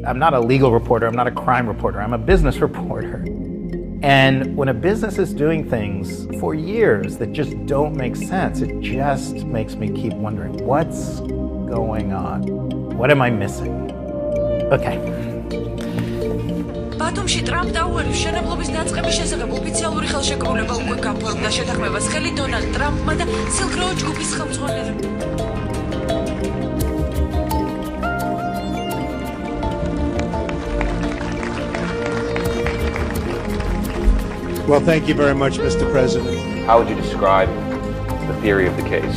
I'm not a legal reporter, I'm not a crime reporter, I'm a business reporter. And when a business is doing things for years that just don't make sense, it just makes me keep wondering, what's going on? What am I missing? Okay. ბათუმში ტრამპ დაუერის მშენებლობის დაწყების შესახებ ოფიციალური ხელშეკრულება უკვე გაფორმდა შეთანხმებას ხელი დონალდ ტრამპმა და Silk Road ჯგუფის ხელმძღვანელებს. Well, thank you very much, Mr. President. How would you describe the theory of the case?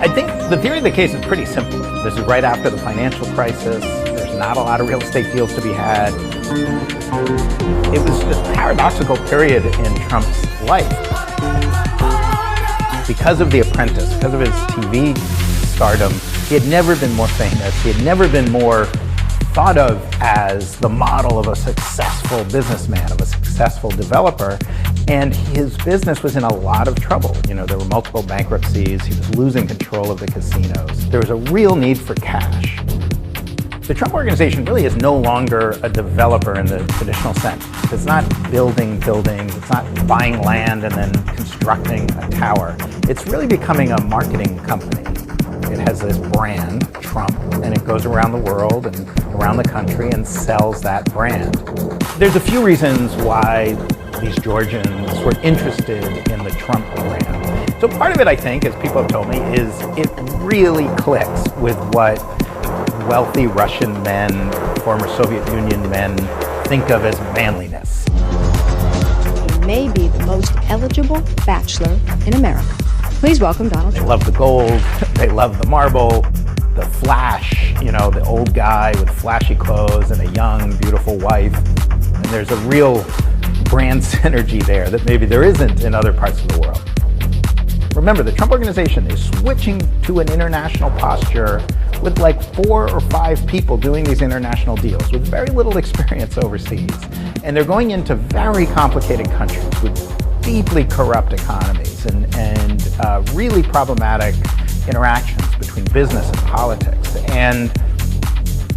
I think the theory of the case is pretty simple. This is right after the financial crisis. There's not a lot of real estate deals to be had. It was a paradoxical period in Trump's life. Because of The Apprentice, because of his TV stardom, he had never been more famous. He had never been more thought of as the model of a successful businessman, of a successful developer, and his business was in a lot of trouble. You know, there were multiple bankruptcies, he was losing control of the casinos. There was a real need for cash. The Trump Organization really is no longer a developer in the traditional sense. It's not building buildings, it's not buying land and then constructing a tower. It's really becoming a marketing company. It has this brand, Trump, and it goes around the world and around the country and sells that brand. There's a few reasons why these Georgians were interested in the Trump brand. So part of it, I think, as people have told me, is it really clicks with what wealthy Russian men, former Soviet Union men, think of as manliness. He may be the most eligible bachelor in America. Please welcome Donald Trump. They love the gold, they love the marble, the flash, you know, the old guy with flashy clothes and a young, beautiful wife. And there's a real brand synergy there that maybe there isn't in other parts of the world. Remember, the Trump Organization is switching to an international posture with like 4 or 5 people doing these international deals with very little experience overseas. And they're going into very complicated countries with deeply corrupt economies and really problematic interactions between business and politics. And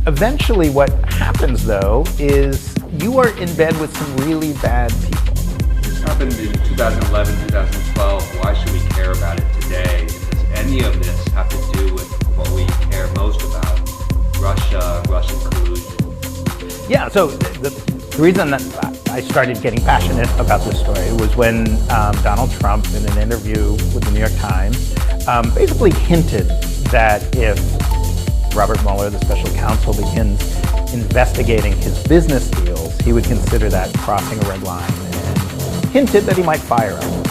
eventually what happens, though, is you are in bed with some really bad people. This happened in 2011, 2012. Why should we care about it today? Does any of this have to do with what we care most about? Russia, Russian collusion? Yeah, so the reason that I started getting passionate about this story was when Donald Trump, in an interview with the New York Times, basically hinted that if Robert Mueller, the special counsel, begins investigating his business deals, he would consider that crossing a red line, and hinted that he might fire him.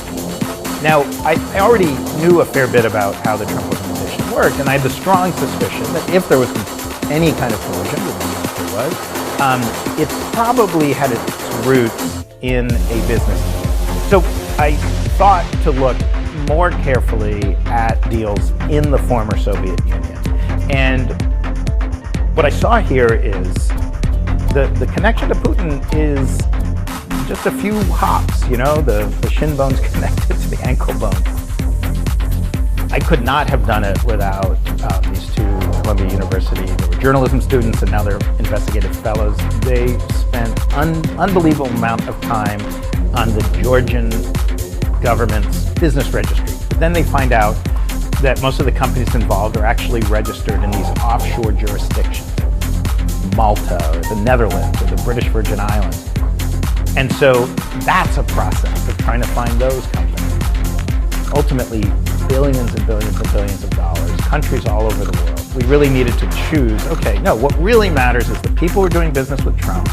Now, I already knew a fair bit about how the Trump Organization worked, and I had the strong suspicion that if there was any kind of collusion, which there was, it probably had its roots in a business deal. So I thought to look more carefully at deals in the former Soviet Union. And what I saw here is the connection to Putin is just a few hops, you know, the shin bone's connected to the ankle bone. I could not have done it without these two Columbia University. They were journalism students and now they're investigative fellows. They spent unbelievable amount of time on the Georgian government's business registry. But then they find out that most of the companies involved are actually registered in these offshore jurisdictions, Malta or the Netherlands or the British Virgin Islands. And so that's a process of trying to find those companies. Ultimately, billions and billions and billions of dollars, countries all over the world. We really needed to choose, okay, no, what really matters is the people who are doing business with Trump.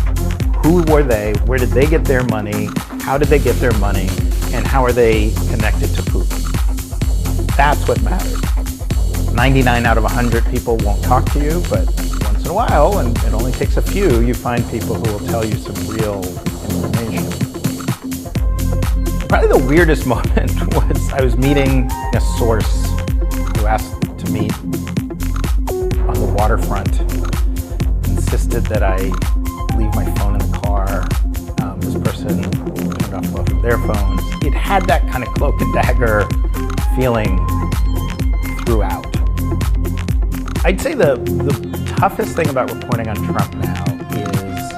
Who were they? Where did they get their money? How did they get their money? And how are they connected to Putin? That's what matters. 99 out of 100 people won't talk to you, but once in a while, and it only takes a few, you find people who will tell you some real information. Probably the weirdest moment was I was meeting a source who asked to meet on the waterfront, insisted that I leave my phone in the car. This person turned off both of their phones. It had that kind of cloak and dagger feeling throughout. I'd say the toughest thing about reporting on Trump now is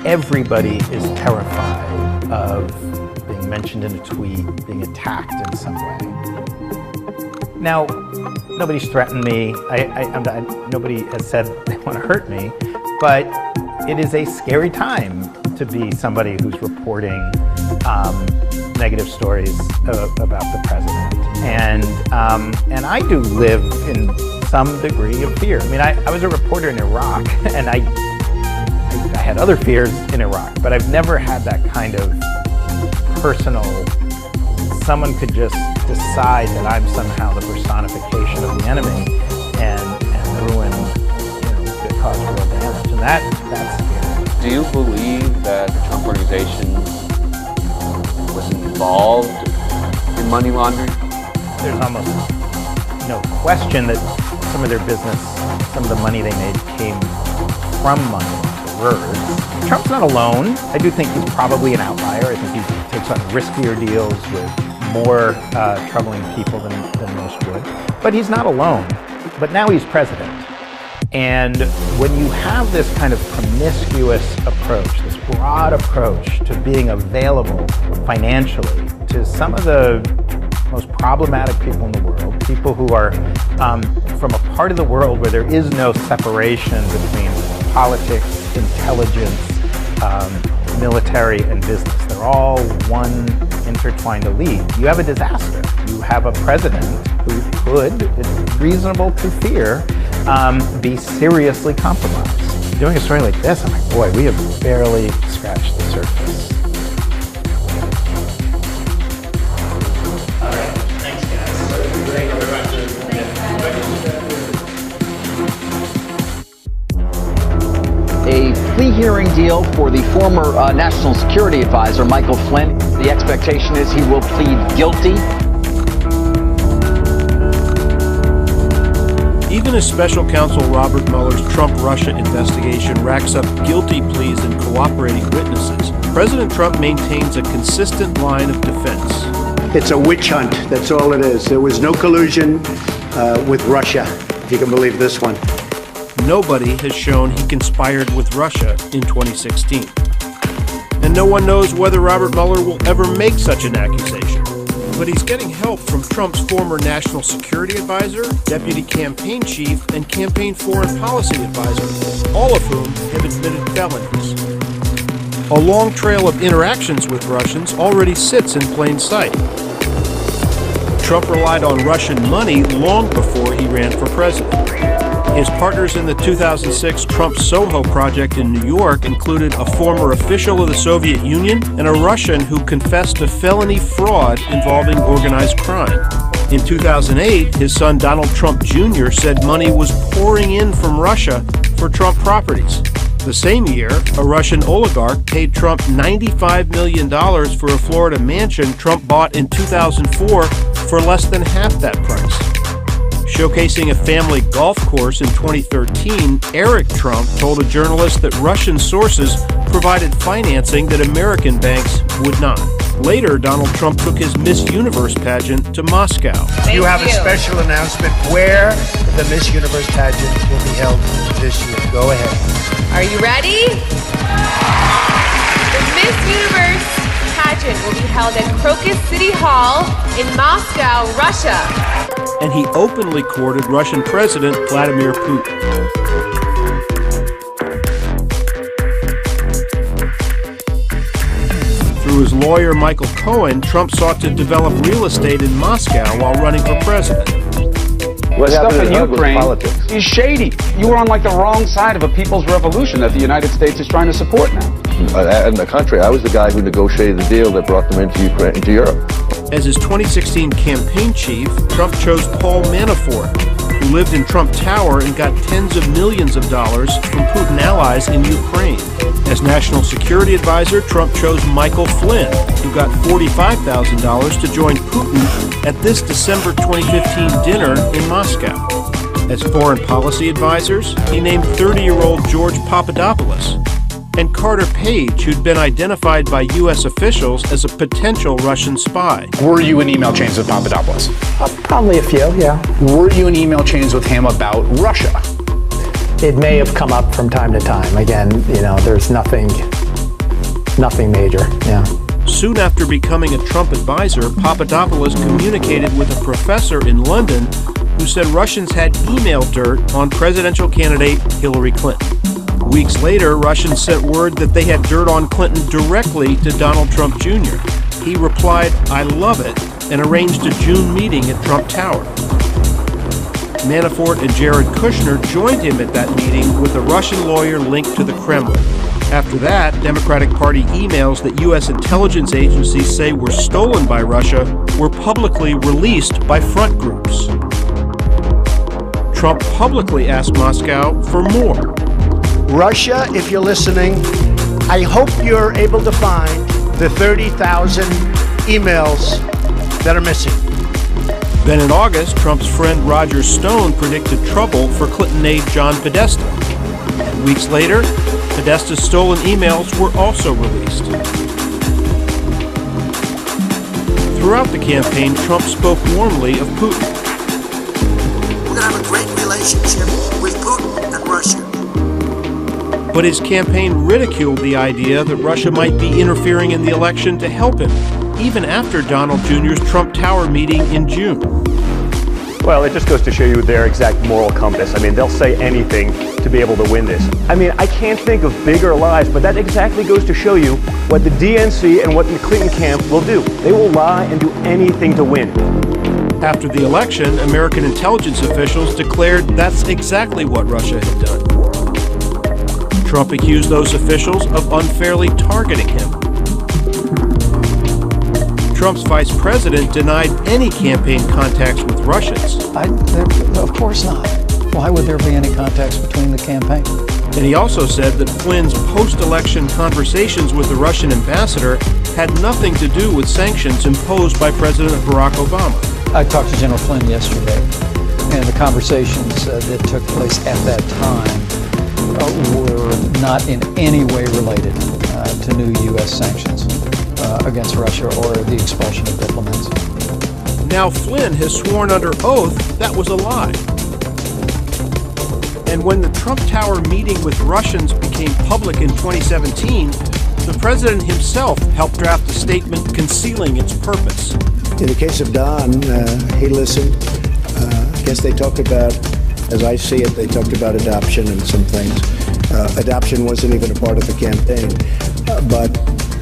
everybody is terrified of being mentioned in a tweet, being attacked in some way. Now, nobody's threatened me. Nobody has said they want to hurt me, but it is a scary time to be somebody who's reporting negative stories about the president. And I do live in some degree of fear. I mean, I was a reporter in Iraq, and I had other fears in Iraq, but I've never had that kind of personal, someone could just decide that I'm somehow the personification of the enemy and ruin, cause real damage. And that's scary. Do you believe that the Trump organization was involved in money laundering? There's almost no question that some of their business, some of the money they made came from money launderers. Trump's not alone. I do think he's probably an outlier. I think he takes on riskier deals with more troubling people than most would. But he's not alone. But now he's president. And when you have this kind of promiscuous approach, this broad approach to being available financially to some of the most problematic people in the world, people who are from a part of the world where there is no separation between politics, intelligence, military, and business. They're all one intertwined elite. You have a disaster. You have a president who could, it's reasonable to fear, be seriously compromised. Doing a story like this, I'm like, boy, we have barely scratched the surface. All right, thanks, guys. Thank you very much. A plea hearing deal for the former National Security Advisor, Michael Flynn. The expectation is he will plead guilty. Even as special counsel Robert Mueller's Trump-Russia investigation racks up guilty pleas and cooperating witnesses, President Trump maintains a consistent line of defense. It's a witch hunt. That's all it is. There was no collusion with Russia, if you can believe this one. Nobody has shown he conspired with Russia in 2016. And no one knows whether Robert Mueller will ever make such an accusation. But he's getting help from Trump's former national security advisor, deputy campaign chief, and campaign foreign policy advisor, all of whom have admitted felonies. A long trail of interactions with Russians already sits in plain sight. Trump relied on Russian money long before he ran for president. His partners in the 2006 Trump Soho project in New York included a former official of the Soviet Union and a Russian who confessed to felony fraud involving organized crime. In 2008, his son Donald Trump Jr. said money was pouring in from Russia for Trump properties. The same year, a Russian oligarch paid Trump $95 million for a Florida mansion Trump bought in 2004 for less than half that price. Showcasing a family golf course in 2013, Eric Trump told a journalist that Russian sources provided financing that American banks would not. Later, Donald Trump took his Miss Universe pageant to Moscow. You have a special announcement where the Miss Universe pageant will be held this year. Go ahead. Are you ready? The Miss Universe pageant will be held at Crocus City Hall in Moscow, Russia. And he openly courted Russian President Vladimir Putin. Through his lawyer Michael Cohen, Trump sought to develop real estate in Moscow while running for president. The stuff in Ukraine is shady. You were on like the wrong side of a people's revolution that the United States is trying to support now. On the contrary, I was the guy who negotiated the deal that brought them into Ukraine, into Europe. As his 2016 campaign chief, Trump chose Paul Manafort, who lived in Trump Tower and got tens of millions of dollars from Putin allies in Ukraine. As national security advisor, Trump chose Michael Flynn, who got $45,000 to join Putin at this December 2015 dinner in Moscow. As foreign policy advisors, he named 30-year-old George Papadopoulos and Carter Page, who'd been identified by U.S. officials as a potential Russian spy. Were you in email chains with Papadopoulos? Probably a few, yeah. Were you in email chains with him about Russia? It may have come up from time to time. Again, there's nothing major, yeah. Soon after becoming a Trump advisor, Papadopoulos communicated with a professor in London who said Russians had email dirt on presidential candidate Hillary Clinton. Weeks later, Russians sent word that they had dirt on Clinton directly to Donald Trump Jr. He replied, "I love it," and arranged a June meeting at Trump Tower. Manafort and Jared Kushner joined him at that meeting with a Russian lawyer linked to the Kremlin. After that, Democratic Party emails that U.S. intelligence agencies say were stolen by Russia were publicly released by front groups. Trump publicly asked Moscow for more. Russia, if you're listening, I hope you're able to find the 30,000 emails that are missing. Then in August, Trump's friend Roger Stone predicted trouble for Clinton aide John Podesta. Weeks later, Podesta's stolen emails were also released. Throughout the campaign, Trump spoke warmly of Putin. We're going to have a great relationship with Putin and Russia. But his campaign ridiculed the idea that Russia might be interfering in the election to help him, even after Donald Jr.'s Trump Tower meeting in June. Well, it just goes to show you their exact moral compass. I mean, they'll say anything to be able to win this. I mean, I can't think of bigger lies, but that exactly goes to show you what the DNC and what the Clinton camp will do. They will lie and do anything to win. After the election, American intelligence officials declared that's exactly what Russia had done. Trump accused those officials of unfairly targeting him. Trump's vice president denied any campaign contacts with Russians. Of course not. Why would there be any contacts between the campaign? And he also said that Flynn's post-election conversations with the Russian ambassador had nothing to do with sanctions imposed by President Barack Obama. I talked to General Flynn yesterday, and the conversations that took place at that time were not in any way related to new U.S. sanctions against Russia or the expulsion of diplomats. Now Flynn has sworn under oath that was a lie. And when the Trump Tower meeting with Russians became public in 2017, the president himself helped draft a statement concealing its purpose. In the case of Don, he listened. I guess they talked about, as I see it, they talked about adoption and some things. Adoption wasn't even a part of the campaign, but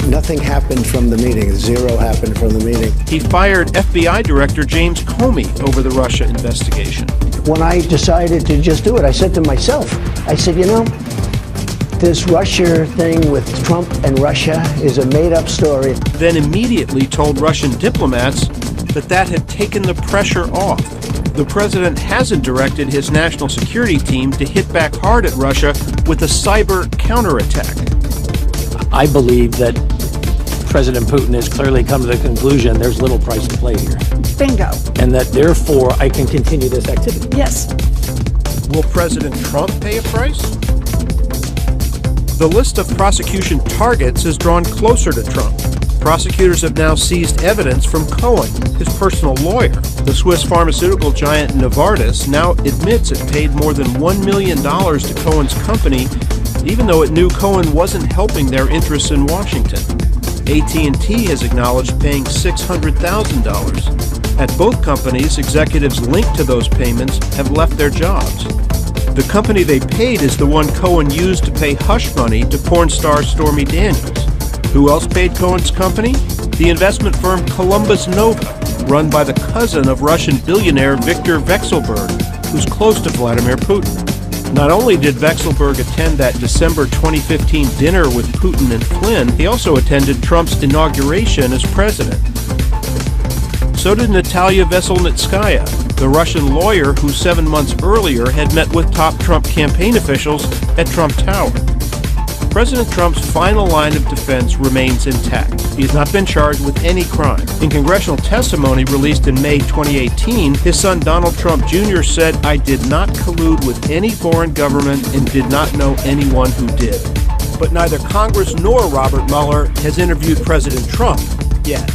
nothing happened from the meeting. Zero happened from the meeting. He fired FBI Director James Comey over the Russia investigation. When I decided to just do it, I said to myself, I said, this Russia thing with Trump and Russia is a made-up story. Then immediately told Russian diplomats that had taken the pressure off. The president hasn't directed his national security team to hit back hard at Russia with a cyber counterattack. I believe that President Putin has clearly come to the conclusion there's little price to play here. Bingo. And that therefore I can continue this activity. Yes. Will President Trump pay a price? The list of prosecution targets has drawn closer to Trump. Prosecutors have now seized evidence from Cohen, his personal lawyer. The Swiss pharmaceutical giant Novartis now admits it paid more than $1 million to Cohen's company, even though it knew Cohen wasn't helping their interests in Washington. AT&T has acknowledged paying $600,000. At both companies, executives linked to those payments have left their jobs. The company they paid is the one Cohen used to pay hush money to porn star Stormy Daniels. Who else paid Cohen's company? The investment firm Columbus Nova, run by the cousin of Russian billionaire Viktor Vekselberg, who's close to Vladimir Putin. Not only did Vekselberg attend that December 2015 dinner with Putin and Flynn, he also attended Trump's inauguration as president. So did Natalia Veselnitskaya, the Russian lawyer who 7 months earlier had met with top Trump campaign officials at Trump Tower. President Trump's final line of defense remains intact. He has not been charged with any crime. In congressional testimony released in May 2018, his son Donald Trump Jr. said, "I did not collude with any foreign government and did not know anyone who did." But neither Congress nor Robert Mueller has interviewed President Trump yet.